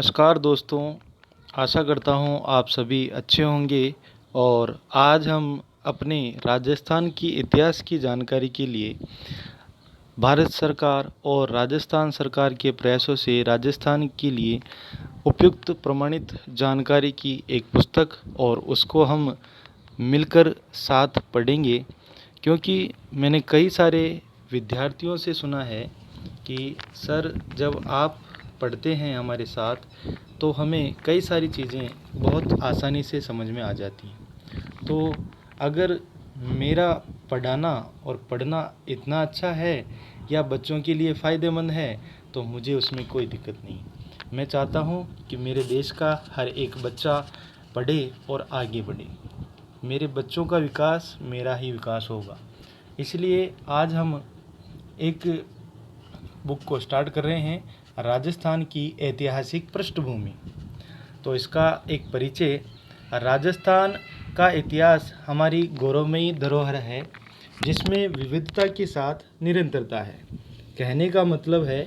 नमस्कार दोस्तों, आशा करता हूँ आप सभी अच्छे होंगे। और आज हम अपने राजस्थान की इतिहास की जानकारी के लिए भारत सरकार और राजस्थान सरकार के प्रयासों से राजस्थान के लिए उपयुक्त प्रमाणित जानकारी की एक पुस्तक और उसको हम मिलकर साथ पढ़ेंगे। क्योंकि मैंने कई सारे विद्यार्थियों से सुना है कि सर, जब आप पढ़ते हैं हमारे साथ तो हमें कई सारी चीज़ें बहुत आसानी से समझ में आ जाती हैं। तो अगर मेरा पढ़ाना और पढ़ना इतना अच्छा है या बच्चों के लिए फ़ायदेमंद है तो मुझे उसमें कोई दिक्कत नहीं। मैं चाहता हूँ कि मेरे देश का हर एक बच्चा पढ़े और आगे बढ़े। मेरे बच्चों का विकास मेरा ही विकास होगा। इसलिए आज हम एक बुक को स्टार्ट कर रहे हैं, राजस्थान की ऐतिहासिक पृष्ठभूमि। तो इसका एक परिचय। राजस्थान का इतिहास हमारी गौरवमयी धरोहर है जिसमें विविधता के साथ निरंतरता है। कहने का मतलब है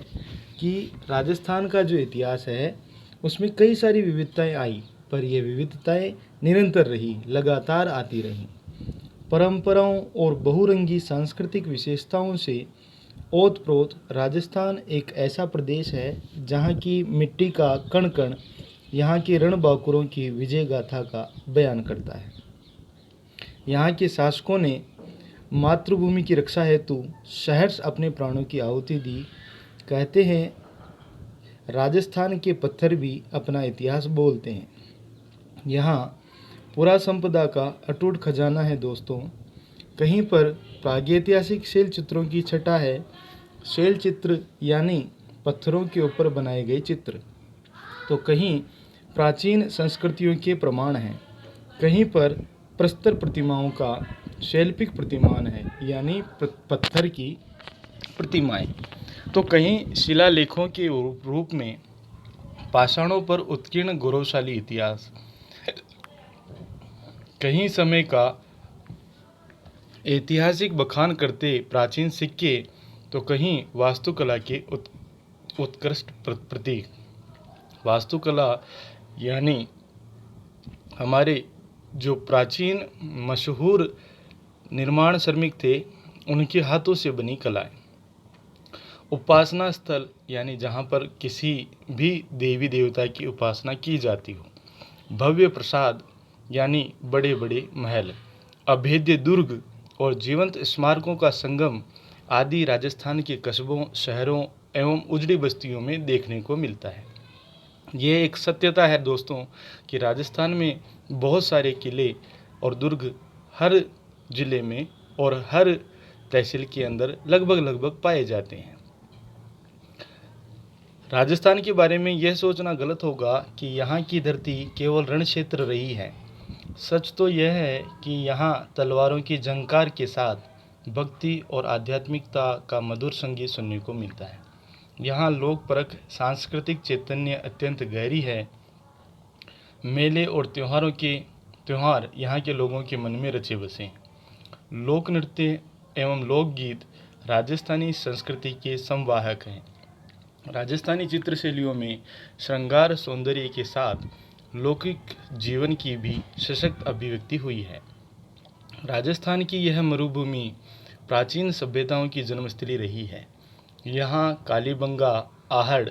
कि राजस्थान का जो इतिहास है उसमें कई सारी विविधताएं आई, पर ये विविधताएं निरंतर रही, लगातार आती रहीं। परंपराओं और बहुरंगी सांस्कृतिक विशेषताओं से ओतप्रोत राजस्थान एक ऐसा प्रदेश है जहाँ की मिट्टी का कण कण यहाँ के रणबांकुरों की विजय गाथा का बयान करता है। यहाँ के शासकों ने मातृभूमि की रक्षा हेतु सहर्ष अपने प्राणों की आहुति दी। कहते हैं राजस्थान के पत्थर भी अपना इतिहास बोलते हैं। यहाँ पुरा संपदा का अटूट खजाना है दोस्तों। कहीं पर प्रागैतिहासिक शैल चित्रों की छटा है। शैल चित्र यानी पत्थरों के ऊपर बनाए गए चित्र। तो कहीं प्राचीन संस्कृतियों के प्रमाण हैं, कहीं पर प्रस्तर प्रतिमाओं का शैल्पिक प्रतिमान है यानी पत्थर की प्रतिमाएं। तो कहीं शिलालेखों के रूप में पाषाणों पर उत्कीर्ण गौरवशाली इतिहास। कहीं समय का ऐतिहासिक बखान करते प्राचीन सिक्के, तो कहीं वास्तुकला के उत्कृष्ट प्रतीक। वास्तुकला यानी हमारे जो प्राचीन मशहूर निर्माण श्रमिक थे उनके हाथों से बनी कलाएं। उपासना स्थल यानी जहाँ पर किसी भी देवी देवता की उपासना की जाती हो। भव्य प्रसाद यानी बड़े बड़े महल। अभेद्य दुर्ग और जीवंत स्मारकों का संगम आदि राजस्थान के कस्बों, शहरों एवं उजड़ी बस्तियों में देखने को मिलता है। ये एक सत्यता है दोस्तों कि राजस्थान में बहुत सारे किले और दुर्ग हर जिले में और हर तहसील के अंदर लगभग पाए जाते हैं। राजस्थान के बारे में यह सोचना गलत होगा कि यहाँ की धरती केवल रण क्षेत्र रही है। सच तो यह है कि यहाँ तलवारों की झंकार के साथ भक्ति और आध्यात्मिकता का मधुर संगीत सुनने को मिलता है। यहाँ लोक परख सांस्कृतिक चैतन्य अत्यंत गहरी है। मेले और त्योहार यहाँ के लोगों के मन में रचे बसे। लोक नृत्य एवं लोकगीत राजस्थानी संस्कृति के संवाहक हैं। राजस्थानी चित्रशैलियों में श्रृंगार सौंदर्य के साथ लौकिक जीवन की भी सशक्त अभिव्यक्ति हुई है। राजस्थान की यह मरुभूमि प्राचीन सभ्यताओं की जन्मस्थली रही है। यहाँ कालीबंगा, आहड़,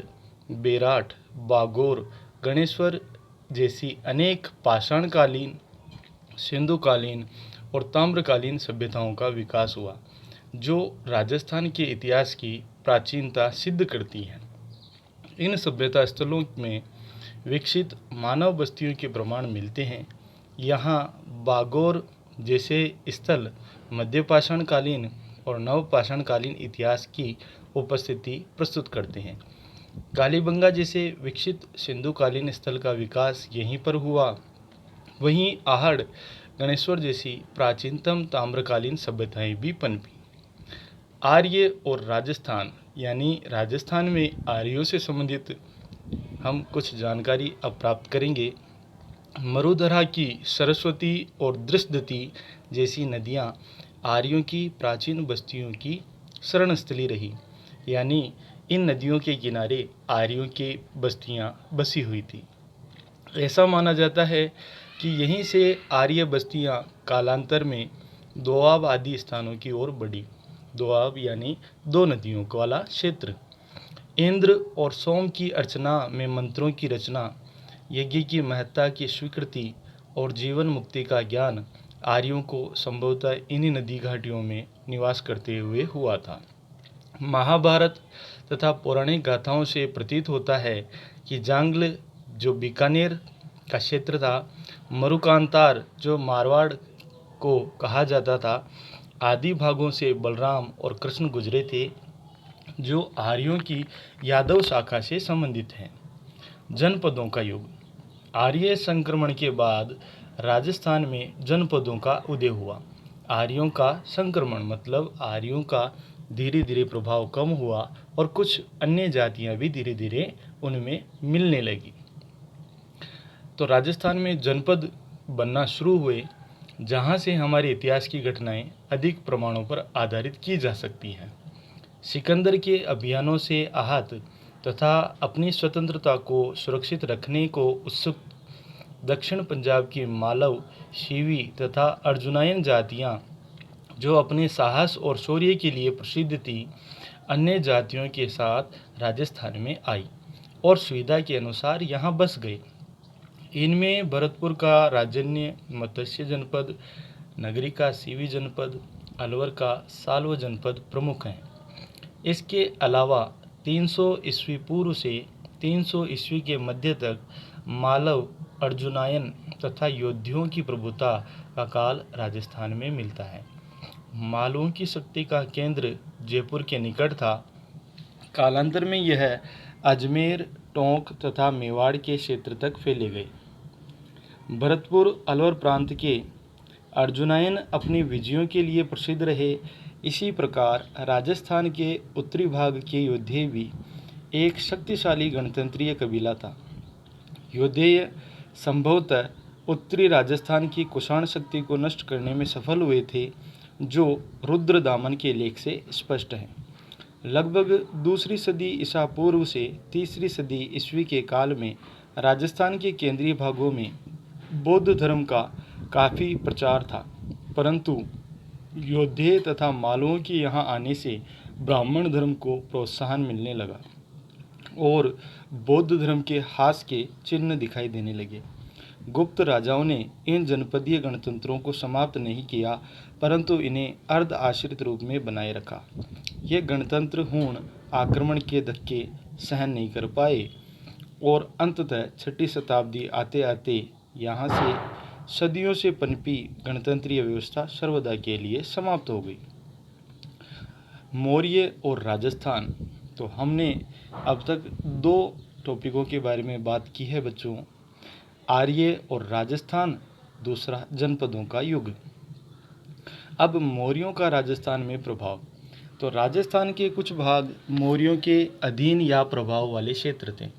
बेराट, बागोर, गणेश्वर जैसी अनेक पाषाणकालीन, सिंधुकालीन और ताम्रकालीन सभ्यताओं का विकास हुआ, जो राजस्थान के इतिहास की प्राचीनता सिद्ध करती है। इन सभ्यता स्थलों में विकसित मानव बस्तियों के प्रमाण मिलते हैं। यहाँ बागोर जैसे स्थल मध्यपाषाणकालीन और नवपाषाणकालीन इतिहास की उपस्थिति प्रस्तुत करते हैं। कालीबंगा जैसे विकसित सिंधुकालीन स्थल का विकास यहीं पर हुआ। वहीं आहड़, गणेश्वर जैसी प्राचीनतम ताम्रकालीन सभ्यताएं भी पनपी। आर्य और राजस्थान यानी राजस्थान में आर्यों से संबंधित हम कुछ जानकारी अब प्राप्त करेंगे। मरुधरा की सरस्वती और दृष्टदती जैसी नदियाँ आर्यों की प्राचीन बस्तियों की शरणस्थली रही। यानी इन नदियों के किनारे आर्यों की बस्तियां बसी हुई थी। ऐसा माना जाता है कि यहीं से आर्य बस्तियां कालांतर में दोआब आदि स्थानों की ओर बढ़ी। दोआब यानी दो नदियों वाला क्षेत्र। इंद्र और सोम की अर्चना में मंत्रों की रचना, यज्ञ की महत्ता की स्वीकृति और जीवन मुक्ति का ज्ञान आर्यों को संभवतः इन्हीं नदी घाटियों में निवास करते हुए हुआ था। महाभारत तथा पौराणिक गाथाओं से प्रतीत होता है कि जांगल जो बीकानेर का क्षेत्र था, मरुकांतार जो मारवाड़ को कहा जाता था, आदि भागों से बलराम और कृष्ण गुजरे थे, जो आर्यों की यादव शाखा से संबंधित हैं। जनपदों का युग। आर्य संक्रमण के बाद राजस्थान में जनपदों का उदय हुआ। आर्यों का संक्रमण मतलब आर्यों का धीरे धीरे प्रभाव कम हुआ और कुछ अन्य जातियां भी धीरे धीरे उनमें मिलने लगी। तो राजस्थान में जनपद बनना शुरू हुए, जहां से हमारे इतिहास की घटनाएं अधिक प्रमाणों पर आधारित की जा सकती हैं। सिकंदर के अभियानों से आहत तथा अपनी स्वतंत्रता को सुरक्षित रखने को उत्सुक दक्षिण पंजाब की मालव, शिवी तथा अर्जुनायन जातियां, जो अपने साहस और शौर्य के लिए प्रसिद्ध थी, अन्य जातियों के साथ राजस्थान में आई और सुविधा के अनुसार यहाँ बस गए। इनमें भरतपुर का राजन्य मत्स्य जनपद, नगरी का सीवी जनपद, अलवर का साल्व जनपद प्रमुख हैं। इसके अलावा 300 ईस्वी पूर्व से 300 ईस्वी के मध्य तक मालव, अर्जुनायन तथा योद्धियों की प्रभुता का काल राजस्थान में मिलता है। मालवों की शक्ति का केंद्र जयपुर के निकट था। कालांतर में यह अजमेर, टोंक तथा मेवाड़ के क्षेत्र तक फैले गए। भरतपुर अलवर प्रांत के अर्जुनायन अपनी विजयों के लिए प्रसिद्ध रहे। इसी प्रकार राजस्थान के उत्तरी भाग के योद्धे भी एक शक्तिशाली गणतंत्रीय कबीला था। योद्धेय संभवतः उत्तरी राजस्थान की कुषाण शक्ति को नष्ट करने में सफल हुए थे, जो रुद्रदामन के लेख से स्पष्ट है। लगभग दूसरी सदी ईसा पूर्व से तीसरी सदी ईस्वी के काल में राजस्थान के केंद्रीय भागों में बौद्ध धर्म का काफ़ी प्रचार था, परंतु योद्धे तथा मालवों के यहाँ आने से ब्राह्मण धर्म को प्रोत्साहन मिलने लगा और बौद्ध धर्म के ह्रास के चिन्ह दिखाई देने लगे। गुप्त राजाओं ने इन जनपदीय गणतंत्रों को समाप्त नहीं किया, परंतु इन्हें अर्ध आश्रित रूप में बनाए रखा। ये गणतंत्र हूण आक्रमण के धक्के सहन नहीं कर पाए और अंततः 6ठी शताब्दी आते आते यहाँ से सदियों से पनपी गणतंत्रीय व्यवस्था सर्वदा के लिए समाप्त हो गई। मौर्य और राजस्थान। तो हमने अब तक 2 टॉपिकों के बारे में बात की है बच्चों, आर्य और राजस्थान, दूसरा जनपदों का युग। अब मौर्यों का राजस्थान में प्रभाव। तो राजस्थान के कुछ भाग मौर्यों के अधीन या प्रभाव वाले क्षेत्र थे।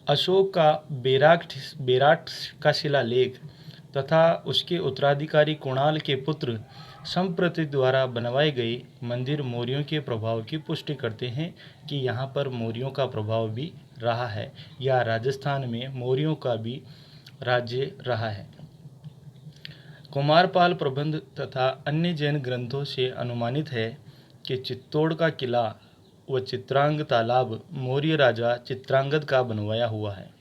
अशोक का बेराट का शिलालेख तथा उसके उत्तराधिकारी कुणाल के पुत्र संप्रति द्वारा बनवाए गए मंदिर मौर्यों के प्रभाव की पुष्टि करते हैं कि यहाँ पर मौर्यों का प्रभाव भी रहा है या राजस्थान में मौर्यों का भी राज्य रहा है। कुमारपाल प्रबंध तथा अन्य जैन ग्रंथों से अनुमानित है कि चित्तौड़ का किला व चित्रांग तालाब मौर्य राजा चित्रांगद का बनवाया हुआ है।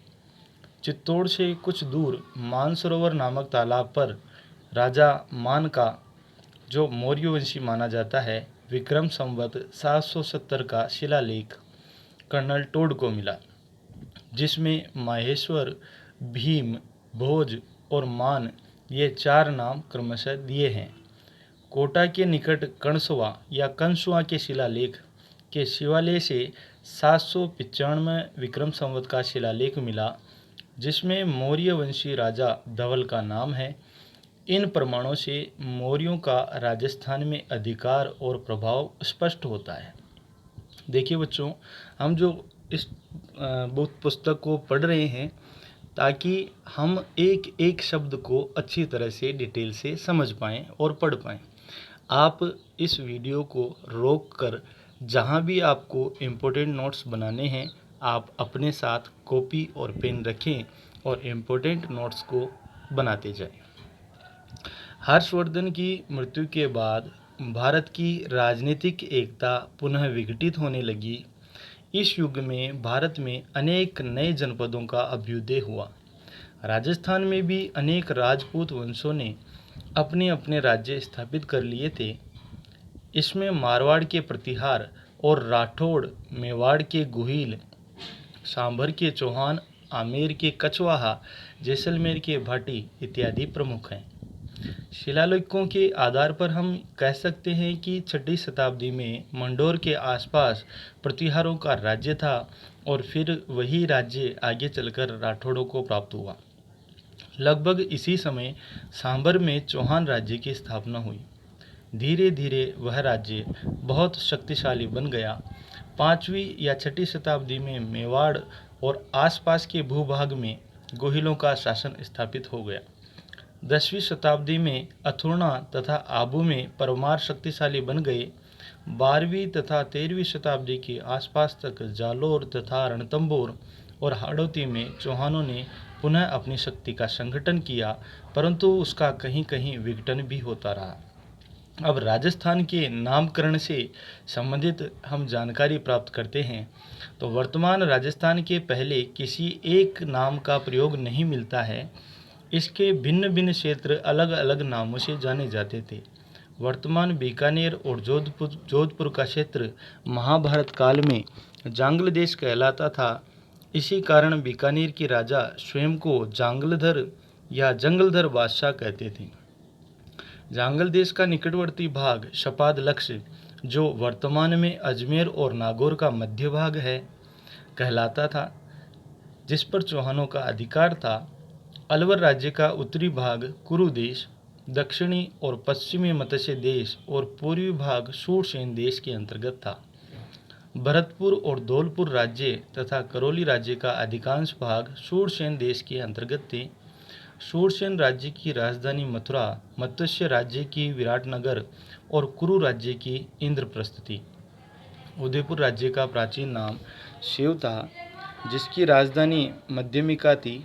चित्तौड़ से कुछ दूर मानसरोवर नामक तालाब पर राजा मान का, जो मौर्यवंशी माना जाता है, विक्रम संवत 770 का शिलालेख कर्नल टोड को मिला, जिसमें माहेश्वर, भीम, भोज और मान ये 4 नाम क्रमशः दिए हैं। कोटा के निकट कणसवा या कंसुआ के शिलालेख के शिवालय से 795 विक्रम संवत का शिलालेख मिला, जिसमें मौर्य वंशी राजा धवल का नाम है। इन प्रमाणों से मौर्यों का राजस्थान में अधिकार और प्रभाव स्पष्ट होता है। देखिए बच्चों, हम जो इस पुस्तक को पढ़ रहे हैं ताकि हम एक एक शब्द को अच्छी तरह से डिटेल से समझ पाएँ और पढ़ पाएँ। आप इस वीडियो को रोक कर जहाँ भी आपको इम्पोर्टेंट नोट्स बनाने हैं आप अपने साथ कॉपी और पेन रखें और इम्पोर्टेंट नोट्स को बनाते जाएं। हर्षवर्धन की मृत्यु के बाद भारत की राजनीतिक एकता पुनः विघटित होने लगी। इस युग में भारत में अनेक नए जनपदों का अभ्युदय हुआ। राजस्थान में भी अनेक राजपूत वंशों ने अपने अपने राज्य स्थापित कर लिए थे। इसमें मारवाड़ के प्रतिहार और राठौड़, मेवाड़ के गुहिल, सांभर के चौहान, आमेर के कछवाहा, जैसलमेर के भाटी इत्यादि प्रमुख हैं। शिलालेखों के आधार पर हम कह सकते हैं कि 6वीं शताब्दी में मंडोर के आसपास प्रतिहारों का राज्य था और फिर वही राज्य आगे चलकर राठौड़ों को प्राप्त हुआ। लगभग इसी समय सांभर में चौहान राज्य की स्थापना हुई। धीरे धीरे वह राज्य बहुत शक्तिशाली बन गया। 5वीं या 6वीं शताब्दी में मेवाड़ और आसपास के भूभाग में गोहिलों का शासन स्थापित हो गया। 10वीं शताब्दी में अथुर्णा तथा आबू में परमार शक्तिशाली बन गए। 12वीं तथा 13वीं शताब्दी के आसपास तक जालोर तथा रणथंभौर और हाड़ौती में चौहानों ने पुनः अपनी शक्ति का संगठन किया, परंतु उसका कहीं कहीं विघटन भी होता रहा। अब राजस्थान के नामकरण से संबंधित हम जानकारी प्राप्त करते हैं तो वर्तमान राजस्थान के पहले किसी एक नाम का प्रयोग नहीं मिलता है। इसके भिन्न भिन्न क्षेत्र अलग अलग नामों से जाने जाते थे। वर्तमान बीकानेर और जोधपुर का क्षेत्र महाभारत काल में जांगल देश कहलाता था। इसी कारण बीकानेर के राजा स्वयं को जांगलधर या जंगलधर बादशाह कहते थे। जांगल देश का निकटवर्ती भाग शपाद लक्ष्य, जो वर्तमान में अजमेर और नागौर का मध्य भाग है, कहलाता था, जिस पर चौहानों का अधिकार था। अलवर राज्य का उत्तरी भाग कुरु देश, दक्षिणी और पश्चिमी मत्स्य देश और पूर्वी भाग सूरसेन देश के अंतर्गत था। भरतपुर और धौलपुर राज्य तथा करौली राज्य का अधिकांश भाग सूरसेन देश के अंतर्गत थे। सूरसेन राज्य की राजधानी मथुरा, मत्स्य राज्य की विराटनगर और कुरु राज्य की इंद्रप्रस्थ थी। उदयपुर राज्य का प्राचीन नाम शिव था, जिसकी राजधानी मध्यमिका थी।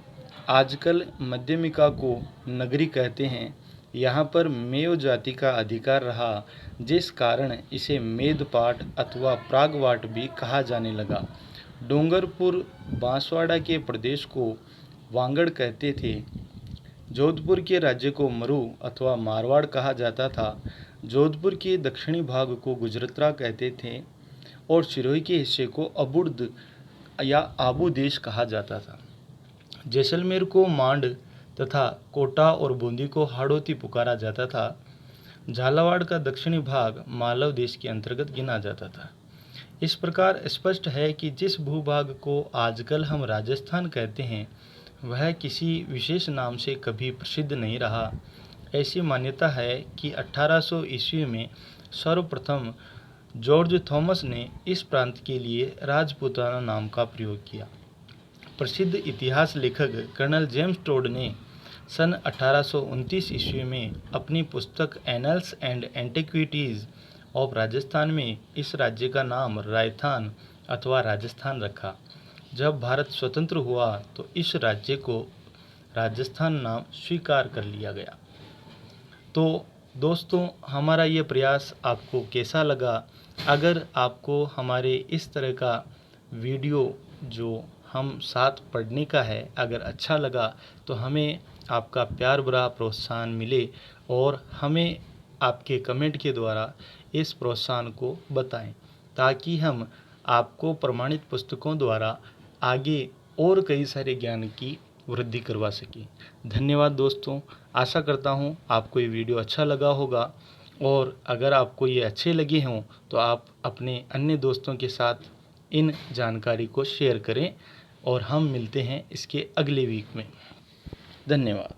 आजकल मध्यमिका को नगरी कहते हैं। यहाँ पर मेव जाति का अधिकार रहा, जिस कारण इसे मेदपाट अथवा प्रागवाट भी कहा जाने लगा। डूंगरपुर बांसवाड़ा के प्रदेश को वांगड़ कहते थे। जोधपुर के राज्य को मरु अथवा मारवाड़ कहा जाता था। जोधपुर के दक्षिणी भाग को गुजरातरा कहते थे और सिरोही के हिस्से को अबुर्द या आबू देश कहा जाता था। जैसलमेर को मांड तथा कोटा और बूंदी को हाड़ौती पुकारा जाता था। झालावाड़ का दक्षिणी भाग मालव देश के अंतर्गत गिना जाता था। इस प्रकार स्पष्ट है कि जिस भूभाग को आजकल हम राजस्थान कहते हैं वह किसी विशेष नाम से कभी प्रसिद्ध नहीं रहा। ऐसी मान्यता है कि 1800 ईस्वी में सर्वप्रथम जॉर्ज थॉमस ने इस प्रांत के लिए राजपूताना नाम का प्रयोग किया। प्रसिद्ध इतिहास लेखक कर्नल जेम्स टोड ने सन 1829 ईस्वी में अपनी पुस्तक annuls and antiquities of Rajasthan में इस राज्य का नाम रायथान अथवा राजस्थान रखा। जब भारत स्वतंत्र हुआ तो इस राज्य को राजस्थान नाम स्वीकार कर लिया गया। तो दोस्तों, हमारा ये प्रयास आपको कैसा लगा? अगर आपको हमारे इस तरह का वीडियो जो हम साथ पढ़ने का है अगर अच्छा लगा तो हमें आपका प्यार भरा प्रोत्साहन मिले और हमें आपके कमेंट के द्वारा इस प्रोत्साहन को बताएं, ताकि हम आपको प्रमाणित पुस्तकों द्वारा आगे और कई सारे ज्ञान की वृद्धि करवा सकें। धन्यवाद दोस्तों। आशा करता हूँ आपको ये वीडियो अच्छा लगा होगा और अगर आपको ये अच्छे लगे हों तो आप अपने अन्य दोस्तों के साथ इन जानकारी को शेयर करें और हम मिलते हैं इसके अगले वीक में। धन्यवाद।